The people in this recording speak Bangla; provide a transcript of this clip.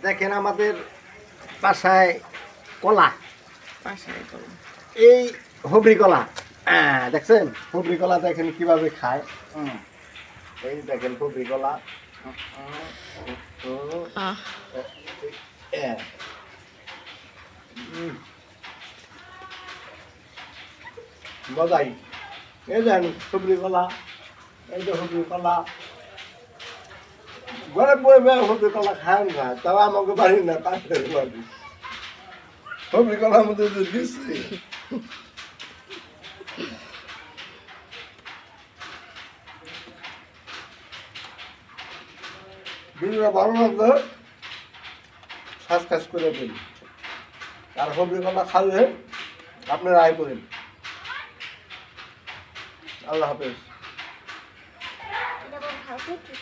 দেখেন আমাদের বাসায় কলা, বাসায় কলা। এই হবরি কলা। দেখছেন হবরি কলা দেখেন কিভাবে খায়। এই দেখেন হবরি কলা। আহ, মজাই। এই দেখেন হবরি কলা, এই যে হবরি কলা। ঘরে বই হবরি কলা খায় না, তাও আমাকে বাড়ি না পাশের বাড়ি হবরি কলার মধ্যে যে দিচ্ছি। ভিডিওটা ভালো লাগলে সাবস্ক্রাইব করে দিন। আর হবরি কলা খালে আপনারা আয় করেন। আল্লাহ হাফেজ। এটা বড় খাওয়া কি?